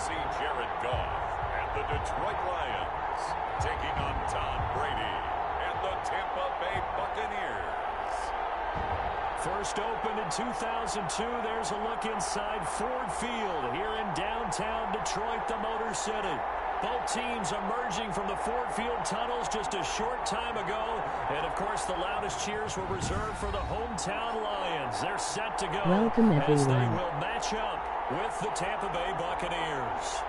see Jared Goff and the Detroit Lions taking on Tom Brady and the Tampa Bay Buccaneers. First opened in 2002. There's a look inside Ford Field here in downtown Detroit, the Motor City. Both teams emerging from the Ford Field tunnels just a short time ago. And, of course, the loudest cheers were reserved for the hometown Lions. They're set to go. Welcome, everyone. As they will match up with the Tampa Bay Buccaneers.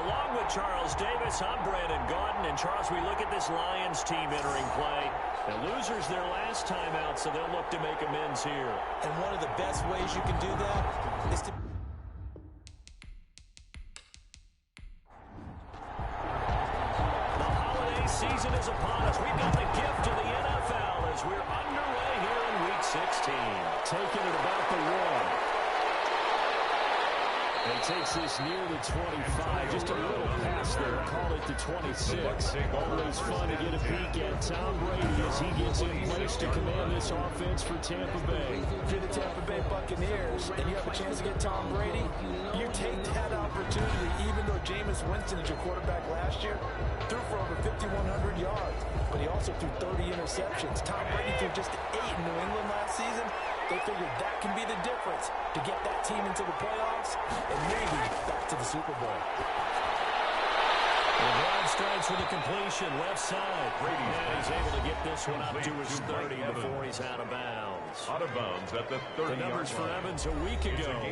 Along with Charles Davis, I'm Brandon Gaudin. And, Charles, we look at this Lions team entering play. The losers their last time out, so they'll look to make amends here. And one of the best ways you can do that is to... The holiday season is upon us. We've got the gift to the NFL as we're underway here in Week 16. Taking it about the 1. He takes this near the 25, just a little past there, call it the 26. Always fun to get a peek at Tom Brady as he gets in place to command this offense for Tampa Bay. If you're the Tampa Bay Buccaneers and you have a chance to get Tom Brady, you take that opportunity, even though Jameis Winston is your quarterback last year, threw for over 5,100 yards, but he also threw 30 interceptions. Tom Brady threw just 8 in New England last season. They figured that can be the difference to get that team into the playoffs and maybe back to the Super Bowl. LeBron strikes with a completion, left side. And he's able to get this one up to his 30 before he's out of bounds. Out of bounds at the 30-yard line. The numbers for Evans a week ago.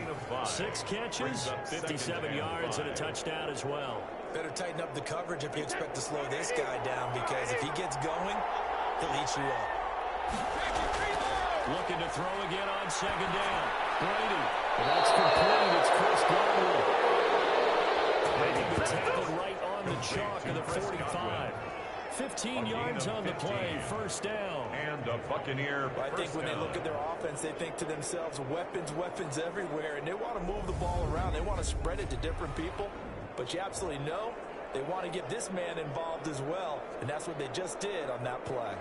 6 catches, 57 yards, and a touchdown as well. Better tighten up the coverage if you expect to slow this guy down, because if he gets going, he'll eat you up. Looking to throw again on second down. Brady. And that's complete. It's Chris Godwin. Making the tackle right on the chalk of the 45. 15 yards on the play. First down. And a Buccaneer. I think when they look at their offense, they think to themselves, weapons, weapons everywhere. And they want to move the ball around. They want to spread it to different people. But you absolutely know they want to get this man involved as well. And that's what they just did on that play.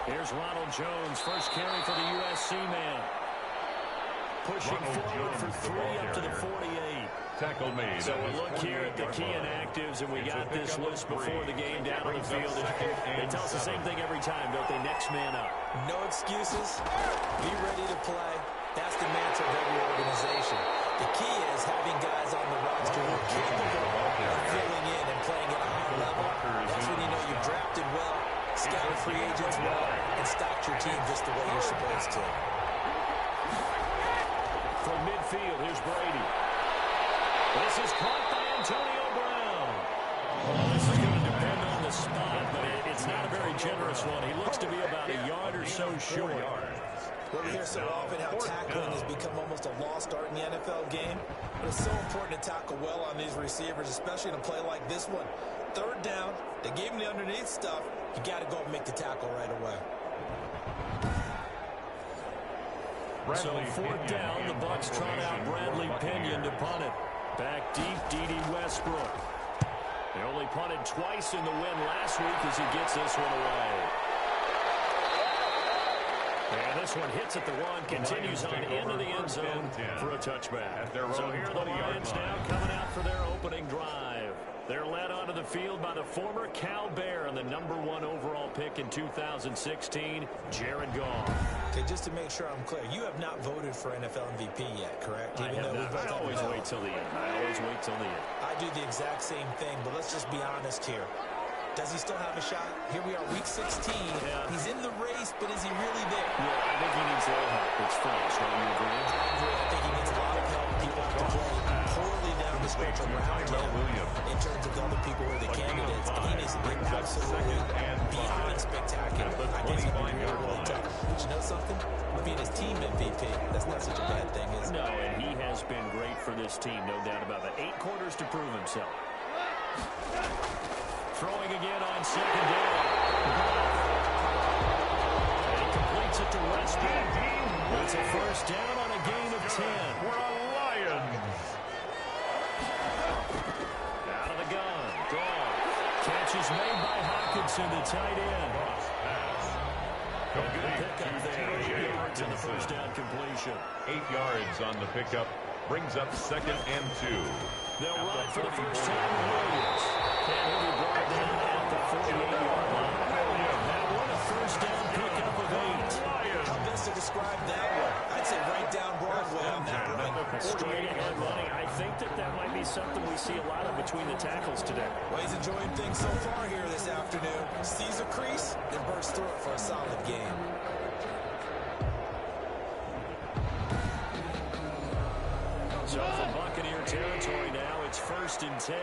Here's Ronald Jones, first carry for the USC man. Pushing forward for 3 up to the 48. Tackle made. So we look here at the key inactives, and we got this list before the game down on the field. They tell us the same thing every time, don't they? Next man up. No excuses. Be ready to play. That's the mantra of every organization. The key is having guys on the roster who are capable of filling in and playing at a high level. That's when you know you've drafted well, scouted free agents well, and stocked your team just the way you're supposed to. From midfield, here's Brady. This is caught by Antonio Brown. Well, this is going to depend on the spot, but it's not a very generous one. He looks to be about a yard or so short. Well, we hear so often how tackling has become almost a lost art in the NFL game. But it's so important to tackle well on these receivers, especially in a play like this one. Third down, they gave him the underneath stuff. You got to go and make the tackle right away. So fourth down, the Bucs trot out Bradley Pinion to punt it. Back deep, D.D. Westbrook. They only punted twice in the win last week as he gets this one away. And this one hits at the 1, continues on into the end zone for a touchback. So here are the Lions now coming out for their opening drive. They're led onto the field by the former Cal Bear and the #1 overall pick in 2016, Jared Goff. Okay, just to make sure I'm clear, you have not voted for NFL MVP yet, correct? I have not. I always wait till the end. I do the exact same thing, but let's just be honest here. Does he still have a shot? Here we are, Week 16. Yeah. He's in the race, but is he really there? Yeah, I think he needs a little help. It's French, don't you agree? I think he needs a lot of help. People have to play poorly down the stretch around him in terms of the other people who are the candidates. And he needs to be absolutely beyond spectacular. I guess he'd be really tough. But you know something? Being his team MVP, that's not such a bad thing, is it? No, and he has been great for this team, no doubt about it. 8 quarters to prove himself. Throwing again on second down. And he completes it to Westbrook. It's a first down on a a gain of 10. We're a Lions. Out of the gun. Gone. Catch is made by Hawkinson, the tight end. A good pickup there. 8 yards in the first down completion. 8 yards on the pickup. Brings up 2nd and 2. They'll run for the first time with Williams. And he'll be brought down at the 48-yard line. That one a first down pickup of 8. How best to describe that one? I'd say right down Broadway on that run. Straight ahead running. I think that might be something we see a lot of between the tackles today. Well, he's enjoying things so far here this afternoon. Sees a crease and bursts through it for a solid game. So from Buccaneer territory now, it's 1st and 10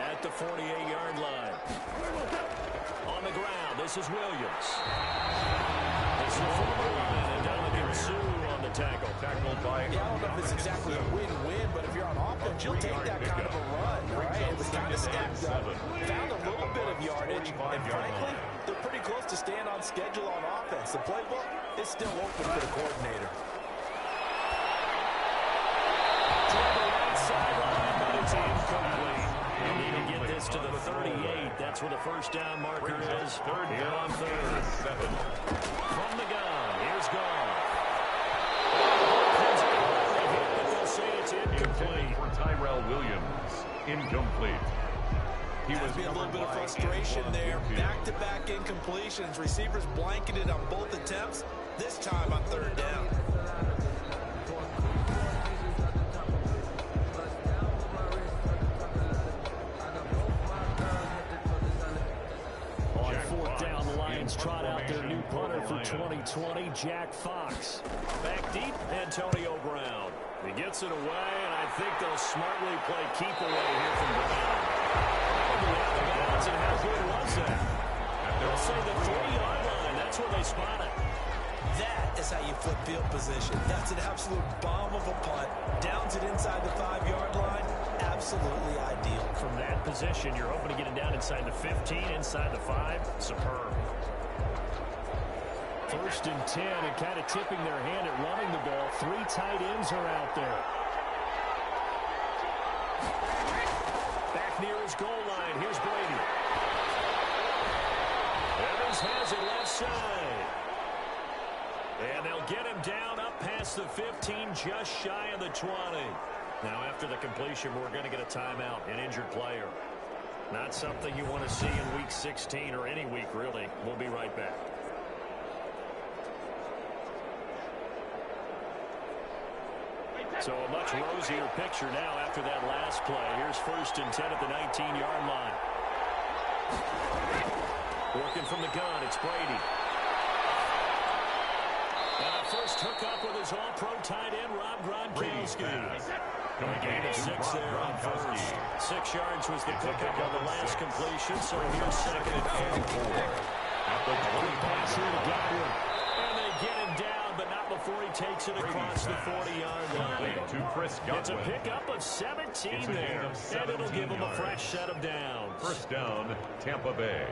at the 48-yard line. On the ground, this is Williams. This is the former line, and Dominican Sue on the tackle. Tackled by... Yeah, I don't know if it's exactly a win-win, but if you're on offense, you'll take that kind of a run, right? It was kind of stacked up. Found a little bit of yardage, and frankly, they're pretty close to staying on schedule on offense. The playbook is still open for the coordinator. Sideline, but it's incomplete. You need to get this to the 38. That's where the first down marker is. Here on 3rd. From the gun, here's Gone. But they'll say it's incomplete. For Tyrell Williams. Incomplete. He was a little bit of frustration there. Back-to-back incompletions. Receivers blanketed on both attempts. This time on 3rd down. Trot out their new punter for 2020, Jack Fox. Back deep, Antonio Brown. He gets it away, and I think they'll smartly play keep away here from Brown. And how good was that? They'll say the 30-yard line. That's where they spot it. That is how you flip field position. That's an absolute bomb of a punt. Downs it inside the 5-yard line. Absolutely ideal. From that position, you're hoping to get it down inside the 15, inside the 5. Superb. 1st and 10, and kind of tipping their hand at running the ball. 3 tight ends are out there. Back near his goal line. Here's Brady. Evans has it left side. And they'll get him down up past the 15, just shy of the 20. Now, after the completion, we're going to get a timeout, an injured player. Not something you want to see in Week 16 or any week, really. We'll be right back. So a much rosier picture now after that last play. Here's 1st and 10 at the 19-yard line. Working from the gun, it's Brady. And a first hookup with his all-pro tight end, Rob Gronkowski. A gain of 6 there on 1st. 6 yards was the pickup on the last completion, so here's 2nd and 4. At the 20 pass here to Godwin. And they get him down, but not before he takes it across the 40-yard line. It's a pickup of 17 there, and it'll give him a fresh set of downs. First down, Tampa Bay.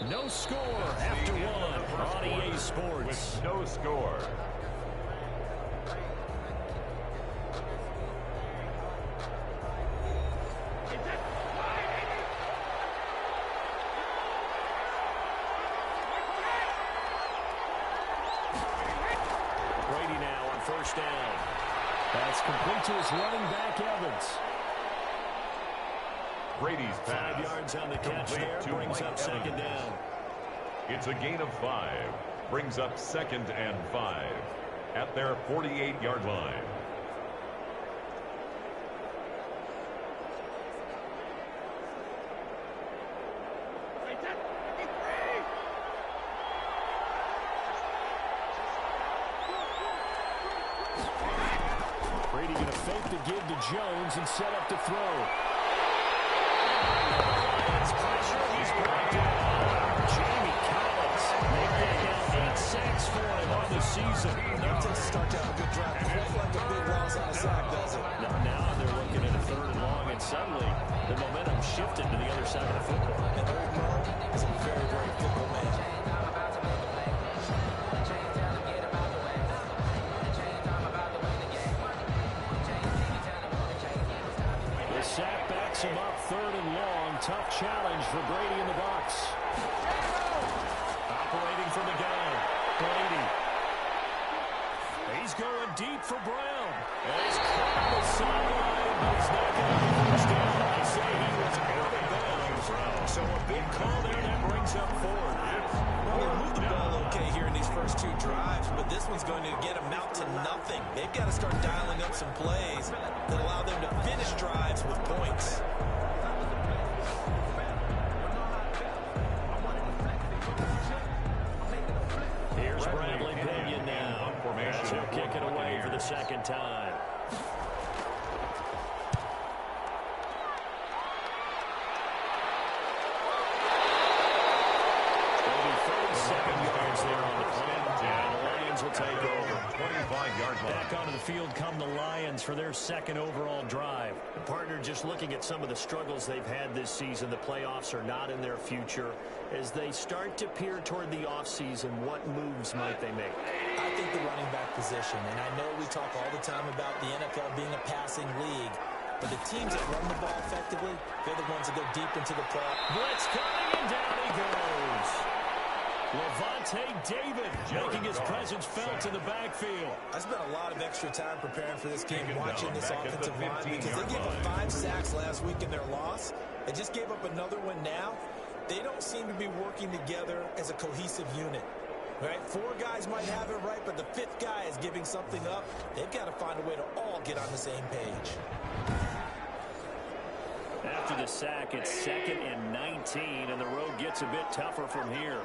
No score after 1 on EA Sports. With no score. Brady now on 1st down. That's complete to his running back, Evans. Brady's pass. 5 yards on the catch there, brings up 2nd down. It's a gain of 5. Brings up 2nd and 5 at their 48-yard line. Brady going to fake the give to Jones and set up to throw. Pressure, he's brought down. Jamie Collins making 8 sacks for him on on the season. Never takes a start to have a good drive. Quite like a big loss on a sack, does it? Now they're looking at a 3rd and long, and suddenly the momentum shifted to the other side of the football. And Old Mo is a very, very fickle man. The sack backs him up 3rd and long. Tough challenge for Brady in the box. Operating from the gun. Brady. He's going deep for Brown. And he's caught on the sideline, but he's not going to be first down. They say he was out of bounds. So a big call there that brings up 4th. Well, they moved the ball okay here in these first 2 drives, but this one's going to get them out to nothing. They've got to start dialing up some plays that allow them to finish drives with points. Here's Bradley Pinion now. As he'll kick it away for the 2nd time. It'll be 37 yards there on the play. And the Lions will take over. 25-yard line. Back onto the field come the Lions for their 2nd overall drive. And partner, just looking at some of the struggles they've had this season, the playoffs are not in their future. As they start to peer toward the offseason, what moves might they make? I think the running back position, and I know we talk all the time about the NFL being a passing league, but the teams that run the ball effectively, they're the ones that go deep into the play. Blitz coming, and down he goes. Levante David making his presence felt in the backfield. I spent a lot of extra time preparing for this game, watching this offensive line, because they gave up 5 sacks last week in their loss. They just gave up another one now. They don't seem to be working together as a cohesive unit. Right? 4 guys might have it right, but the 5th guy is giving something up. They've got to find a way to all get on the same page. After the sack, it's 2nd and 19, and the road gets a bit tougher from here.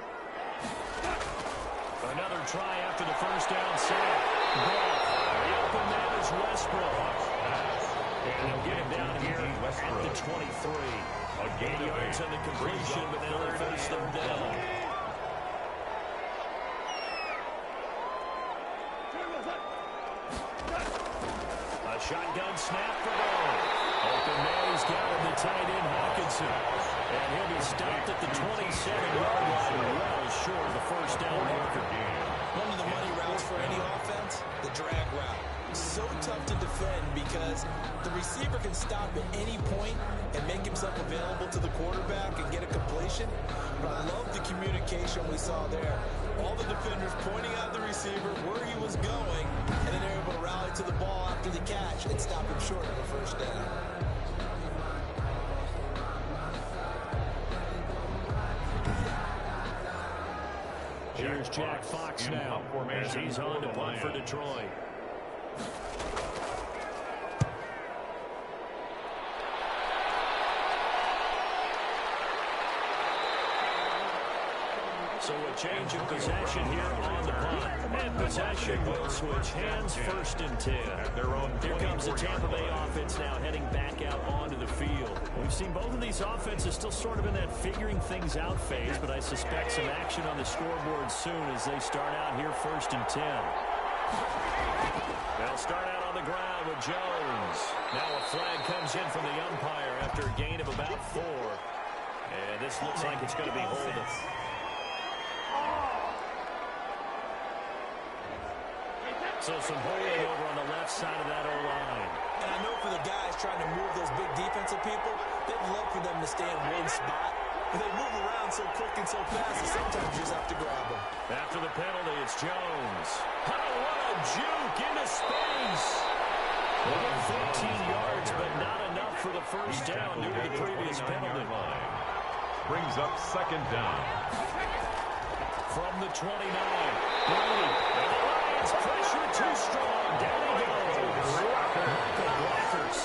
Another try after the first down sack. The open man is Westbrook. And they'll get him down here at the 23. 8 yards on the completion, but now they face them down. A shotgun snap for goal. Open man, he's got him, the tight end Hawkinson. And he'll be stopped at the 27-yard line, well short of the first down marker. One of the money routes for any offense, the drag route. So tough to defend because the receiver can stop at any point and make himself available to the quarterback and get a completion. But I love the communication we saw there. All the defenders pointing out the receiver where he was going, and then they're able to rally to the ball after the catch and stop him short of a first down. Here's Jack Fox now as he's on to punt for Detroit. So a change of possession here on the punt. And possession will switch hands, 1st and 10. Here comes the Tampa Bay offense now heading back out onto the field. We've seen both of these offenses still sort of in that figuring things out phase, but I suspect some action on the scoreboard soon as they start out here 1st and 10. They'll start out on the ground with Jones. Now a flag comes in from the umpire after a gain of about 4. And this looks like it's going to be holding. So some holding over on the left side of that O-line. And I know for the guys trying to move those big defensive people, they'd love for them to stay in one spot. But they move around so quick and so fast that sometimes you just have to grab them. After the penalty, it's Jones. Oh, what a juke into space. Well, 14 yards, but not enough for the first down due to the previous penalty. Brings up 2nd down. From the 29, Brady. And the Lions pressure too strong. Down he goes. The blockers.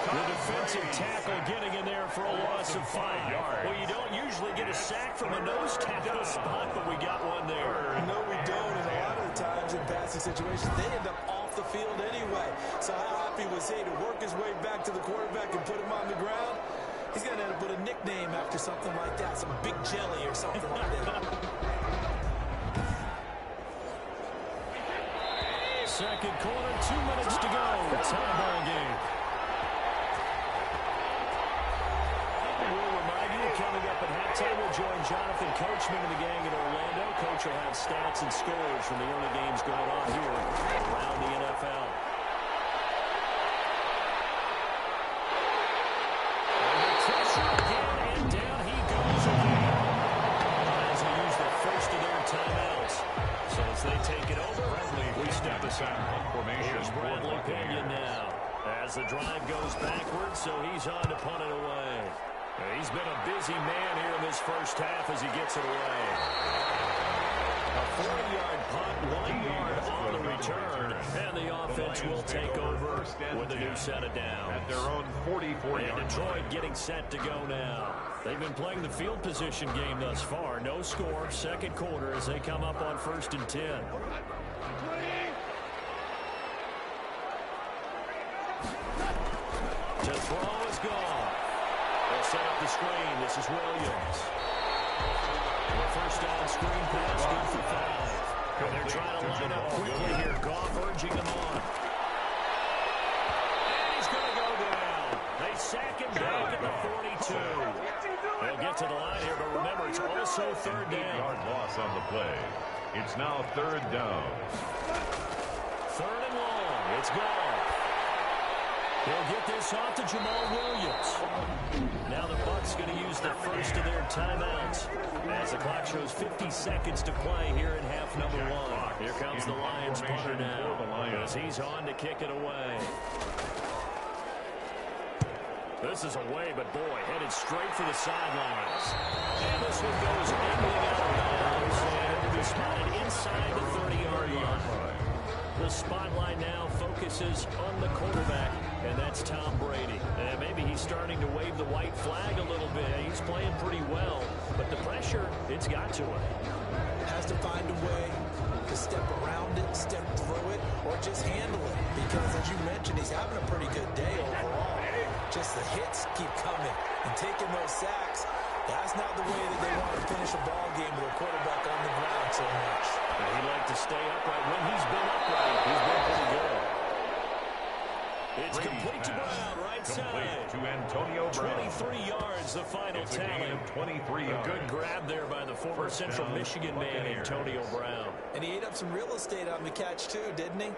The defensive tackle getting in there for a loss of 5 yards. Well, you don't usually get a sack from a nose tackle spot, but we got one there. No, we don't. And a lot of the times in passing situations, they end up off the field anyway. So how happy was he to work his way back to the quarterback and put him on the ground? He's going to end up with a nickname after something like that, some Big Jelly or something like that. second quarter, 2 minutes to go. Tie ball game. We'll remind you, coming up at halftime, we'll join Jonathan Coachman and the gang in Orlando. Coach will have stats and scores from the early games going on here around the NFL. Under pressure again, and down he goes again. As they use the first of their timeouts. So as they take it over, we step aside. Here's Bradley Pinion now. As the drive goes backwards, so he's on to punt it away. He's been a busy man here in this first half as he gets it away. A 40-yard punt, 1 yard on the return, and the offense will take over with a new set of downs. At their own 44-yard line. And Detroit getting set to go now. They've been playing the field position game thus far. No score, second quarter as they come up on 1st and 10. To throw is gone. They'll set up the screen. This is Williams. The first down screen pass, good for 5. And they're trying to line up quickly here. Goff urging them on. And he's going to go down. They sack him back at the 42. They'll get to the line here, but remember, it's also third down. 8-yard loss on the play. It's now third down. Third and long. It's gone. They'll get this off to Jamal Williams. Now the Bucs going to use the first of their timeouts as the clock shows 50 seconds to play here in half number 1. Here comes the Lions punter now as he's on to kick it away. This is away, but boy, headed straight for the sidelines. And this one goes angling out of bounds, and it'll be spotted inside the 30-yard line. The spotlight now focuses on the quarterback, and that's Tom Brady. And maybe he's starting to wave the white flag a little bit. He's playing pretty well, but the pressure, it's got to him. Has to find a way to step around it, step through it, or just handle it. Because, as you mentioned, he's having a pretty good day overall. Just the hits keep coming and taking those sacks. That's not the way that they want to finish a ball game with a quarterback on the ground so much. And he'd like to stay upright. When he's been upright, he's been pretty good. It's complete to Brown, right side. To Antonio Brown. 23 yards, the final tally. 23 yards. A good grab there by the former Central Michigan man, Antonio Brown. And he ate up some real estate on the catch, too, didn't he?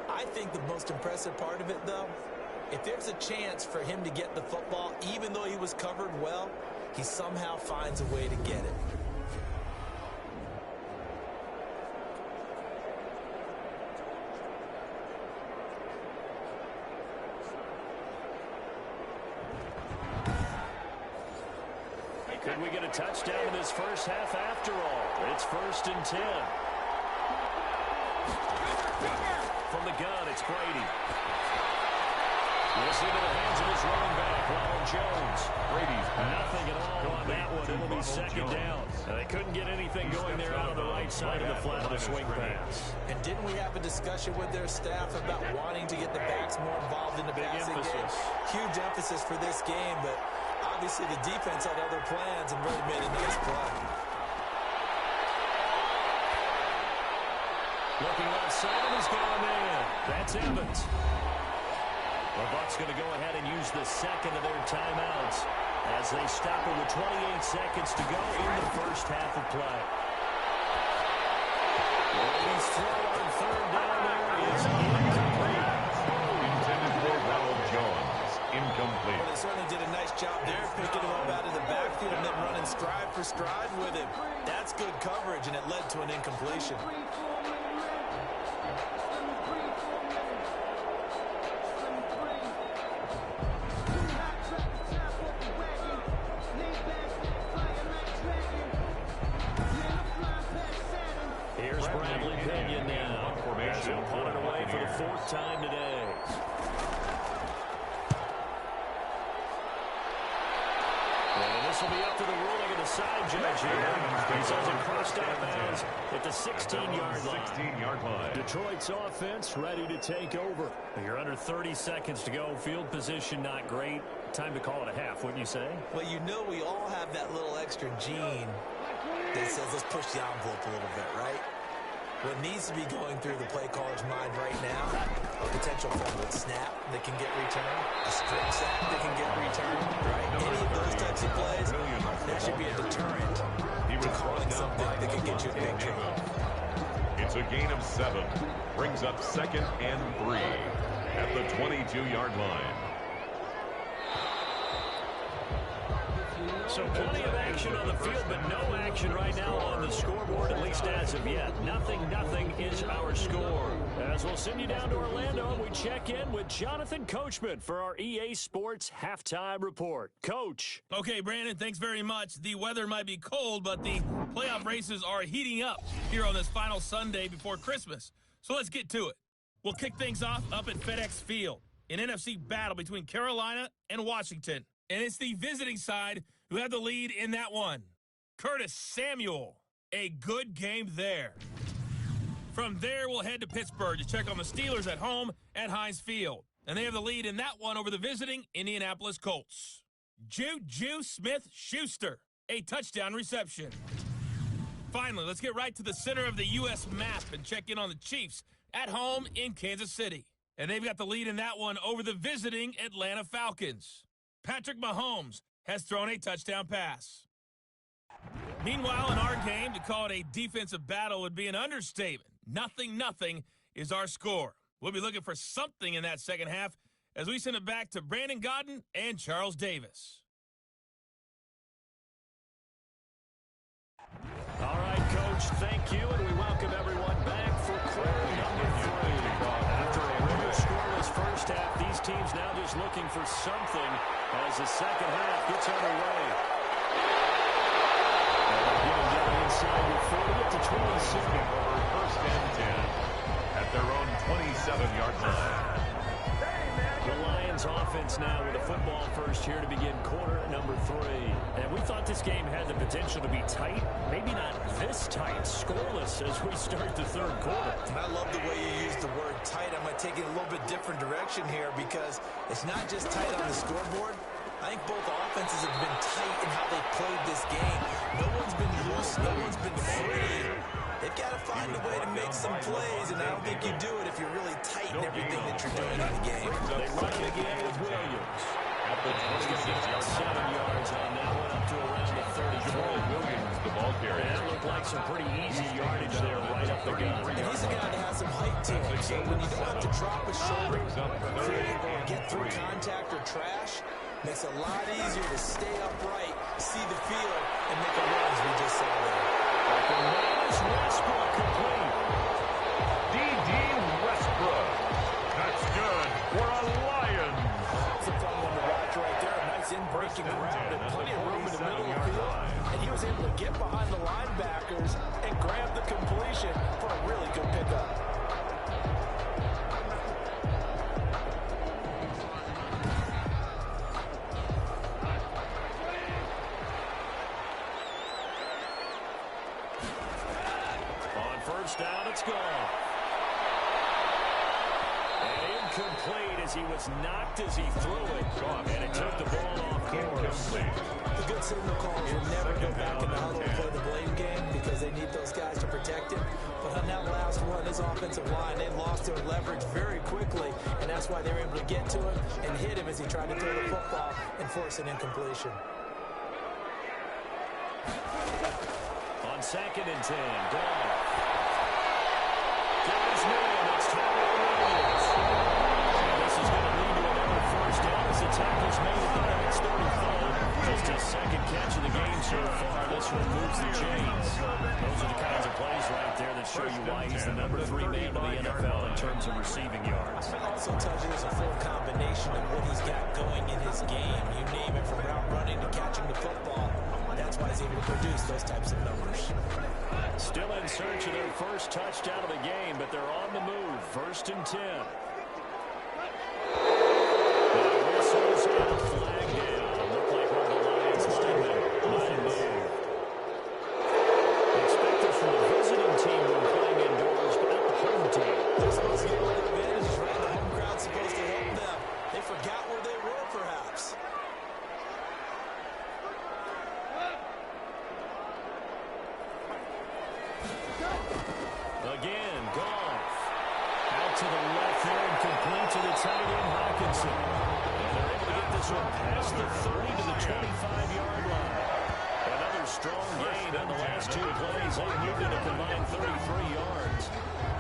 I think the most impressive part of it, though, if there's a chance for him to get the football, even though he was covered well, he somehow finds a way to get it. Could we get a touchdown in this first half after all? It's 1st and 10. From the gun, it's Brady. This into the hands of his running back, Ronald Jones. Brady's nothing at all on that one. It'll be second down. And they couldn't get anything going there out on the right side of the flat of the swing pass. And didn't we have a discussion with their staff about wanting to get the backs more involved in the passing game? Huge emphasis for this game, but obviously the defense had other plans and really made a nice play. Looking left side, and he's got him in. That's Evans. The Bucs going to go ahead and use the second of their timeouts as they stop it with 28 seconds to go in the first half of play. Brady's throw on third down there is incomplete. Intended for Ronald Jones. Incomplete. Well, they certainly did a nice job there, picking him up out of the backfield and then running stride for stride with him. That's good coverage, and it led to an incompletion. Here's Bradley Pinion now. As he'll punt it away for the 4th time today. And this will be up to the ruling of the side judge here. He says it crossed out of bounds at the 16-yard line. 16-yard line. Detroit's offense ready to take over. You're under 30 seconds to go. Field position not great. Time to call it a half, wouldn't you say? Well, you know we all have that little extra gene that says let's push the envelope a little bit, right? What needs to be going through the play caller's mind right now, a potential fumbled snap that can get returned, a strip sack that can get returned, right? Any of those types of plays, that should be a deterrent to calling something that can get you in big trouble. It's a gain of 7. Brings up 2nd and 3 at the 22-yard line. So plenty of action on the field, but no action right now on the scoreboard, at least as of yet. Nothing is our score. As we'll send you down to Orlando, and we check in with Jonathan Coachman for our EA Sports Halftime Report. Coach. Okay, Brandon, thanks very much. The weather might be cold, but the playoff races are heating up here on this final Sunday before Christmas. So let's get to it. We'll kick things off up at FedEx Field, an NFC battle between Carolina and Washington. And it's the visiting side who have the lead in that one. Curtis Samuel, a good game there. From there, we'll head to Pittsburgh to check on the Steelers at home at Heinz Field. And they have the lead in that one over the visiting Indianapolis Colts. Juju Smith-Schuster, a touchdown reception. Finally, let's get right to the center of the U.S. map and check in on the Chiefs at home in Kansas City. And they've got the lead in that one over the visiting Atlanta Falcons. Patrick Mahomes has thrown a touchdown pass. Meanwhile, in our game, to call it a defensive battle would be an understatement. 0-0 is our score. We'll be looking for something in that second half as we send it back to Brandon Godden and Charles Davis. All right, Coach, thank you, and we welcome everyone back for quarter number 3. After a really scoreless first half, these teams now just looking for something as the second half gets underway. Getting inside your 40 up to 27. First and 10 at their own 27-yard line. The Lions offense now with a football first here to begin quarter number 3. And we thought this game had the potential to be tight, maybe not this tight, scoreless as we start the third quarter. And I love the way you use the word tight. I'm going to take it a little bit different direction here because it's not just tight on the scoreboard. I think both offenses have been tight in how they've played this game. No one's been loose. No one's been free. They've got to find a way to make some plays, and I don't think you do it if you're really tight in everything that you're doing in the game. They run it again with Williams. At the 26-yard 7 yards on that one, up to around the 33. Williams, the ball carrier. That looked like some pretty easy yardage there right up the gut. And he's a guy that has some height to him, so when you don't have to drop his shoulder, or get through contact or trash, makes it a lot easier to stay upright, see the field, and make a run as we just saw there. Westbrook complete. D.D. Westbrook. That's good for a Lion. That's a fun one to watch right there. A nice in-breaking route and plenty of room in the middle of the field. And he was able to get behind the linebackers and grab the completion for a really good pickup. First down, it's gone. And incomplete as he was knocked as he threw it. And it took the ball off course. The good signal calls will never go back in the huddle and play the blame game because they need those guys to protect him. But on that last one, his offensive line, they lost their leverage very quickly, and that's why they were able to get to him and hit him as he tried to throw the football and force an incompletion. On 2nd and 10, Goff. Got his man, it's Tyrell Williams. And this is going to lead to another first down as the tackle's made at the Lions 35. Just his second catch of the game so far. This one moves the chains. Those are the kinds of plays right there that show you why he's the number 3 man in the NFL in terms of receiving yards. It also tells you there's a full combination of what he's got going in his game. You name it, from route running to catching the football. That's why he's able to produce those types of numbers. Still in search of their first touchdown of the game, but they're on the move. 1st and 10. Whistles and a flag down. Looked like one of the Lions might have moved. Expected from the visiting team when playing indoors, but not the home team. They're supposed to get a little advantage, right? The home crowd's supposed to help them. They forgot where they were, perhaps. Again, to the left there and complete to the tight end, Hawkinson. And they're able to get this one past the 30 to the 25-yard line. Another strong gain on the last two plays. They moved it a combined 33 yards.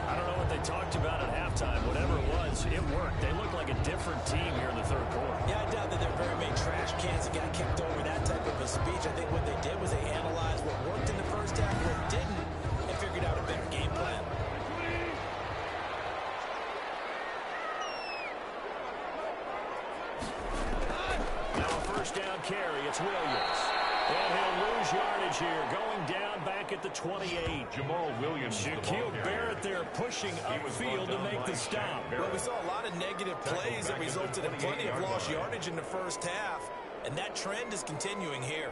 I don't know what they talked about at halftime. Whatever it was, it worked. They looked like a different team here in the third quarter. Yeah, I doubt that there are very many trash cans that got kicked over that type of a speech. I think what they did was they analyzed what worked in the first half, what didn't, and figured out a better game plan. Now a first down carry. It's Williams. And he'll lose yardage here. Going down back at the 28. Jamal Williams. Shaquille Barrett there pushing upfield to make the stop. Well, we saw a lot of negative plays that resulted in plenty of lost yardage in the first half, and that trend is continuing here.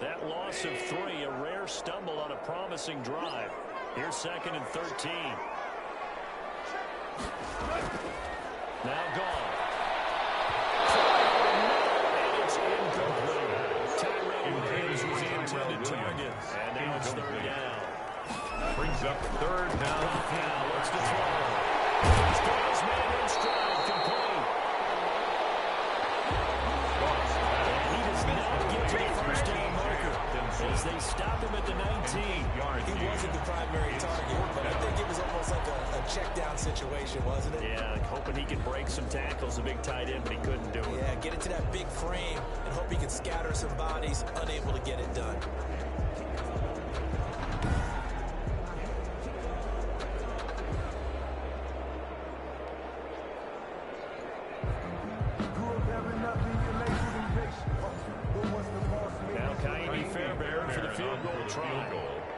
That loss of 3, a rare stumble on a promising drive. Here's 2nd and 13. Now gone. And it's incomplete. Tyrell Williams was the intended target. And now it's 3rd down. Brings up 3rd down. Now looks to throw. He's got his man in stride. Complete. And he does not get to the first down marker as they stop him at the 19. He wasn't the primary target, but I think it was almost like a check down situation, wasn't it? Yeah, hoping he could break some tackles, a big tight end, but he couldn't do it. Yeah, get into that big frame and hope he can scatter some bodies, unable to get it done.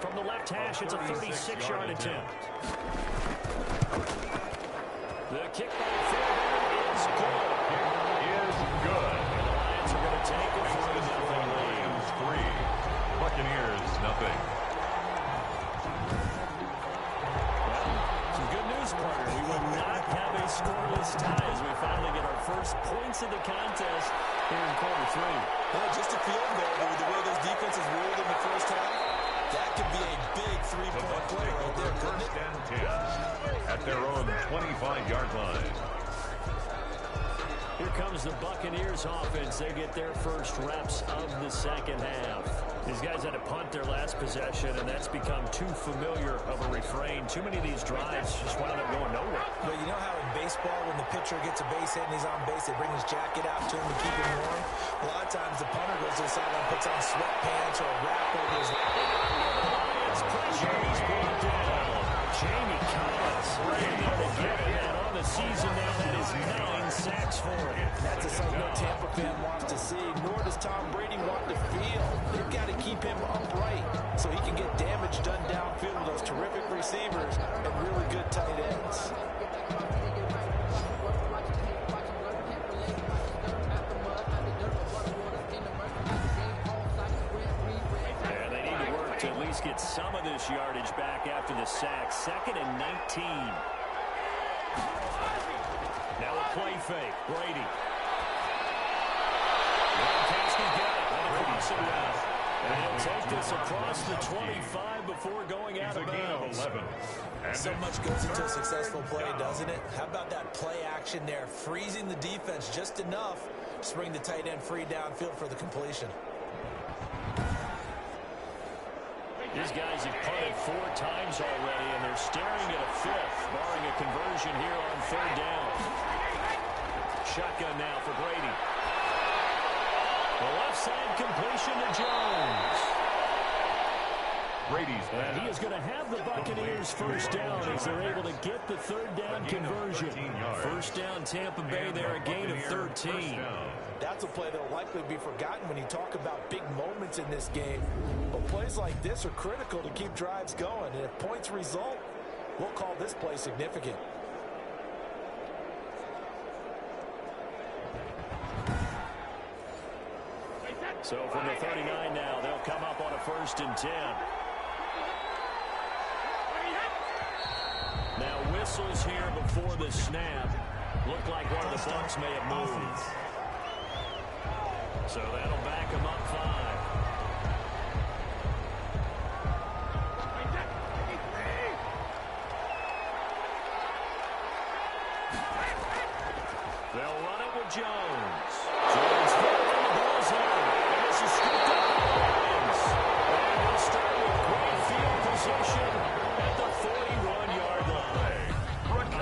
From the left hash, it's a 36-yard attempt. The kick by Fairbairn is good. Is good. And the Lions are going to take a 3-0 lead. 3. Buccaneers, nothing. Well, some good news, partner. We will not have a scoreless tie as we finally get our first points of the contest here in quarter 3. Well, just a field goal, but with the way those defenses ruled in the first half, that could be a big 3-point play right there, couldn't it? 1st and 10 at their own 25-yard line. Here comes the Buccaneers offense. They get their first reps of the second half. These guys had to punt their last possession, and that's become too familiar of a refrain. Too many of these drives just wound up going nowhere. But you know how in baseball, when the pitcher gets a base hit and he's on base, they bring his jacket out to him to keep him warm? A lot of times the punter goes to the sideline, puts on sweatpants or a wrap over his Lions pressure. He's brought down. Jamie Collins right there to get it. And on the season now, that is 9 sacks for him. That's a sight no Tampa fan wants to see, nor does Tom Brady want to feel. They've got to keep him upright so he can get damage done downfield with those terrific receivers and really good tight ends. And they need to work to at least get some of this yardage back after the sack. 2nd and 19. Now a play fake. Brady. Gronkowski got it. And across it now. And he'll take this across the 25 before going out of bounds. 11. So much goes into a successful play, doesn't it? How about that play action there? Freezing the defense just enough to bring the tight end free downfield for the completion. These guys have punted 4 times already, and they're staring at a 5th, barring a conversion here on 3rd down. Shotgun now for Brady. The left side completion to Jones. Brady's and he is going to have the Buccaneers first down as they're able to get the 3rd down conversion. First down Tampa Bay there, a gain of 13. That's a play that will likely be forgotten when you talk about big moments in this game. But plays like this are critical to keep drives going. And if points result, we'll call this play significant. So from the 39 now, they'll come up on a 1st and 10. Now whistles here before the snap. Looked like one of the Bucs may have moved. So that'll back him up 5. They'll run it with Jones. Jones hit and the ball's out. And this is scooped up by the Lions. And we'll start with great field position at the 41-yard line.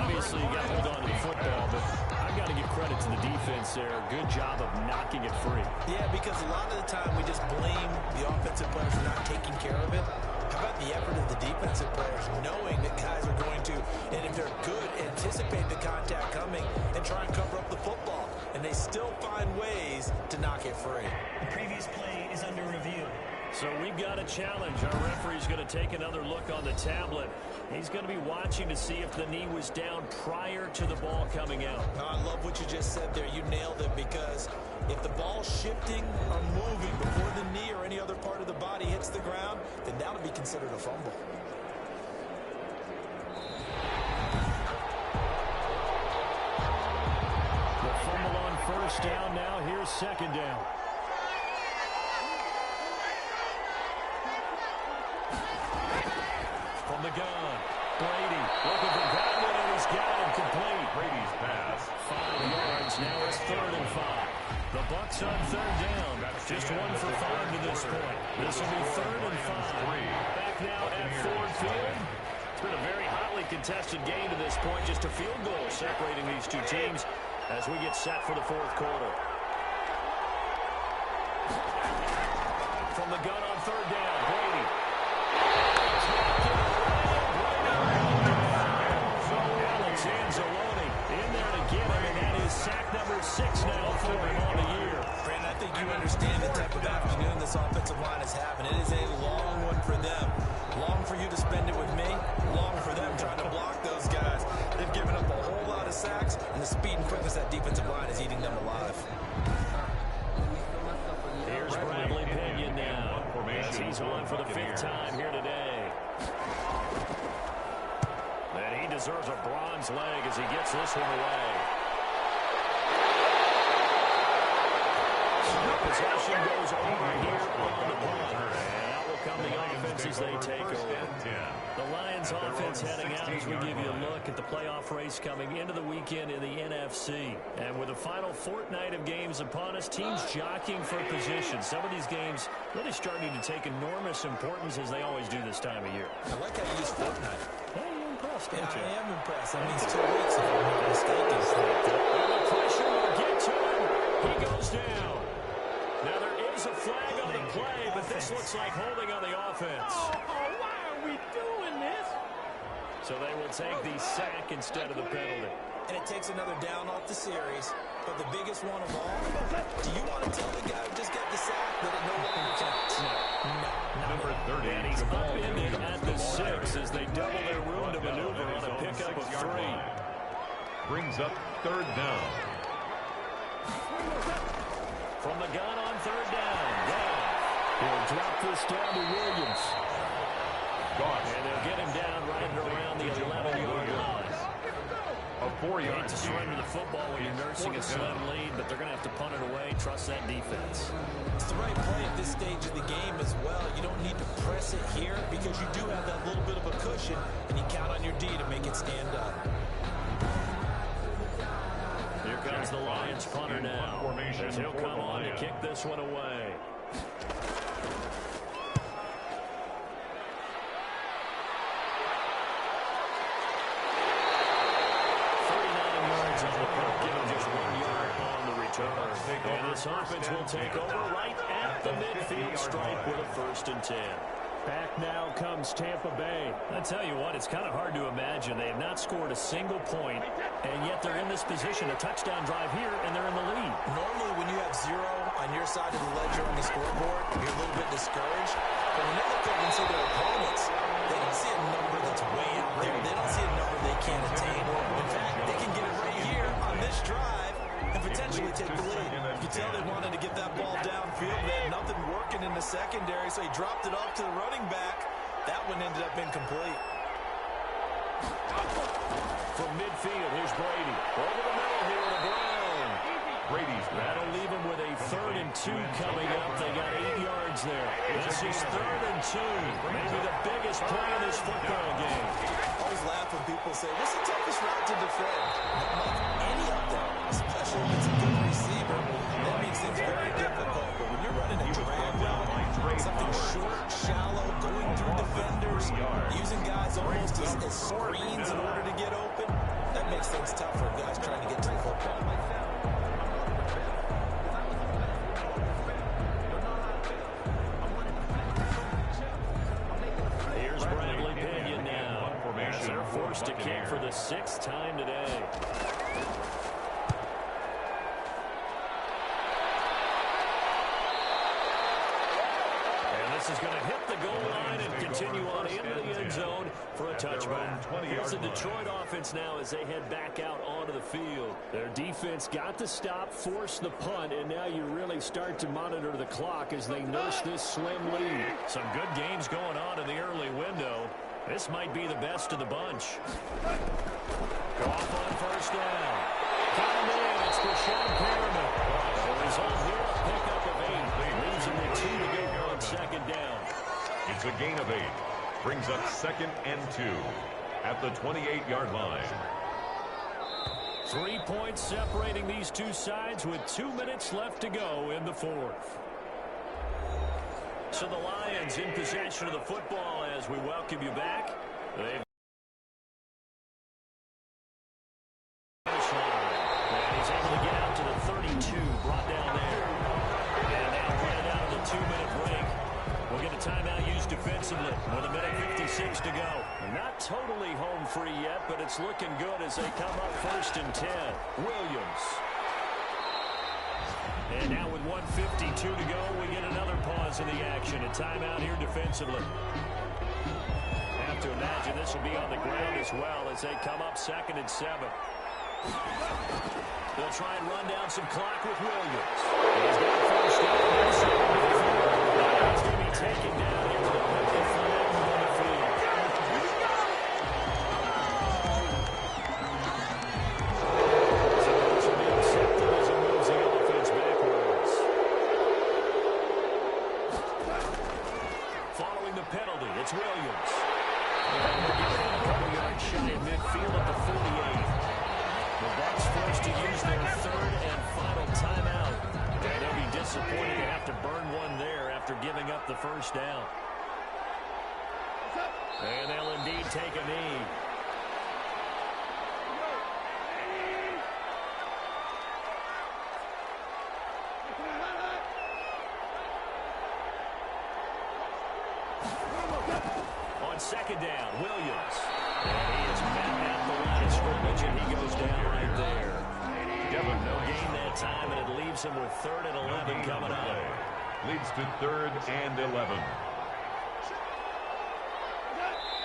Obviously, you got to hold on to the football, but I've got to give credit to the defense there. Good job of knocking it free. Yeah, because a lot of the time we just blame the offensive players for not taking care of it. How about the effort of the defensive players, knowing that guys are going to, and if they're good, anticipate the contact coming and try and cover up the football. And they still find ways to knock it free. The previous play is under review. So we've got a challenge. Our referee's going to take another look on the tablet. He's going to be watching to see if the knee was down prior to the ball coming out. I love what you just said there. You nailed it, because if the ball's shifting or moving before the knee or any other part of the body hits the ground, then that would be considered a fumble. The fumble on first down now. Here's second down. From the gun, Brady looking for Godwin, and he's got him complete. Brady's pass. 5 yards. Now it's 3rd and 5. The Bucs on 3rd down. Just 1 for 5 to this point. This will be 3rd and 5. Back now at Ford Field. It's been a very hotly contested game to this point. Just a field goal separating these two teams as we get set for the 4th quarter. From the gun on 3rd down, Brady. Anzalone in there to get him, and that is sack number 6 now for him on the year. Brandon, I think you understand the type of afternoon this offensive line is having. It is a long one for them. Long for you to spend it with me. Long for them trying to block those guys. They've given up a whole lot of sacks, and the speed and quickness that defensive line is eating them alive. Here's Bradley Pinion now, as he's on for the 5th time here today. And he deserves a bronze leg as he gets this one away. Possession goes over here on the punt. And that will come the offense as they take over. The Lions offense heading out as we give you a look at the playoff race coming into the weekend in the NFC. And with the final fortnight of games upon us, teams jockeying for position. Some of these games really starting to take enormous importance, as they always do this time of year. I like how you use fortnight. Hey, you're impressed, aren't you? I am impressed. That means 2 weeks, if I'm not mistaken. And the pressure will get to him. He goes down. Now there is a flag on the play, but this looks like holding on the offense. Why are we doing this? So they will take the sack instead of the penalty. And it takes another down off the series. But the biggest one of all, do you want to tell the guy who just got the sack that it no longer counts? No. Number 30. And he's upended at the 6 as they double their room to maneuver on a pickup of 3. Brings up 3rd down. From the gun on 3rd down. He'll drop this down to Williams. And they'll get him down right around the 11-yard line. A 4-yard To surrender the football when you're nursing a slim lead, but they're going to have to punt it away. Trust that defense. It's the right play at this stage of the game as well. You don't need to press it here because you do have that little bit of a cushion, and you count on your D to make it stand up. Here comes the Lions punter now, as he'll come on to kick this one away. 39 yards on the punt, giving just 1 yard on the return. And this offense will take over right at the midfield stripe with a 1st and 10. Back now comes Tampa Bay. I tell you what, it's kind of hard to imagine. They have not scored a single point, and yet they're in this position, a touchdown drive here, and they're in the lead. Normally, when you have 0 on your side of the ledger on the scoreboard, you're a little bit discouraged. But when they look over and see their opponents, they don't see a number that's way out there. They don't see a number they can't attain. In fact, they can get it right here on this drive and potentially take the lead. You can tell they wanted to get that ball downfield. They had nothing working in the secondary, so he dropped it off to the running back. That one ended up incomplete. From midfield, here's Brady. Over the middle here to Brown. Brady's That'll leave him with a 3rd and 2 coming up. They got 8 yards there. This is 3rd and 2. Maybe the biggest play in this football game. I always laugh when people say, what's the toughest route to defend? Any of them, especially if it's a good receiver. That makes things very difficult. But when you're running a drag route, something short, shallow, going through defenders, using guys almost as screens in order to get open, that makes things tough for guys trying to get to the football. Here's Bradley Pinion now. As they're forced to kick for the 6th time today. This is going to hit the goal line and continue on into the end zone for a touchback. Here's the Detroit offense now as they head back out onto the field. Their defense got the stop, forced the punt, and now you really start to monitor the clock as they nurse this slim lead. Some good games going on in the early window. This might be the best of the bunch. Go off on 1st down. Coming in, it's Brashad Perriman. The result here, a pickup of 8. Leaves him with 2 to go on 2nd down. It's a gain of 8. Brings up 2nd and 2 at the 28-yard line. 3 points separating these two sides with 2 minutes left to go in the 4th. So the Lions in possession of the football as we welcome you back. They've and he's able to get out to the 32, brought down there. And now running out of the 2-minute break. We'll get a timeout used defensively with 1:56 to go. Not totally home free yet, but it's looking good as they come up 1st and 10. Williams. And now with 1:52 to go, we get another pause in the action. A timeout here defensively. Have to imagine this will be on the ground as well as they come up 2nd and 7. They'll try and run down some clock with Williams. He's got a 1st down. He's going to be taken down here with a penalty flag on the field. So this will be accepted as it moves the offense backwards. Following the penalty, it's Williams. And we're getting a couple yards shy of midfield at the 48. The Bucs forced to use their 3rd and final timeout. And they'll be disappointed to have to burn one there after giving up the 1st down. And they'll indeed take a knee. On 2nd down, Williams. And he is met at the line of scrimmage, and he goes down right there. No gain that time, and it leaves him with 3rd and 11 coming up. Leads to 3rd and 11.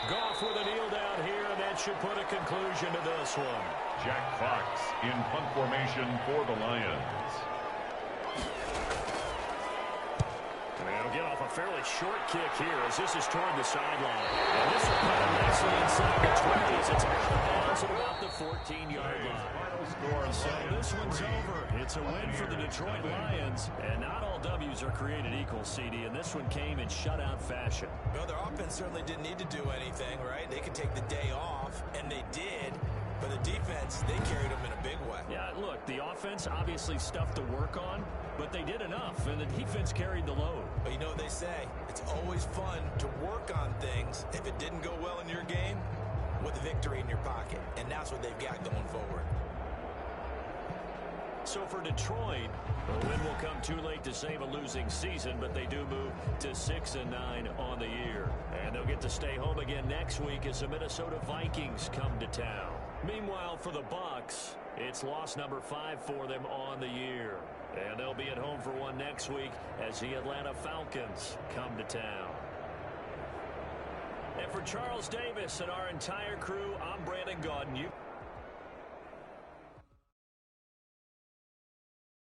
Goff with a kneel down here, and that should put a conclusion to this one. Jack Fox in punt formation for the Lions. They'll get off a fairly short kick here as this is toward the sideline. And this will put him nicely inside the 20 as it's out of bounds at about the 14-yard line. So this one's over. It's a win for the Detroit Lions. And not all W's are created equal, CD, and this one came in shutout fashion. Well, their offense certainly didn't need to do anything, right? They could take the day off, and they did. But the defense, they carried them in a big way. Yeah, look, the offense obviously stuff to work on, but they did enough, and the defense carried the load. But you know what they say? It's always fun to work on things if it didn't go well in your game with a victory in your pocket. And that's what they've got going forward. So for Detroit, the win will come too late to save a losing season, but they do move to 6-9 on the year. And they'll get to stay home again next week as the Minnesota Vikings come to town. Meanwhile, for the Bucs, it's loss number 5 for them on the year. And they'll be at home for one next week as the Atlanta Falcons come to town. And for Charles Davis and our entire crew, I'm Brandon Gaudin.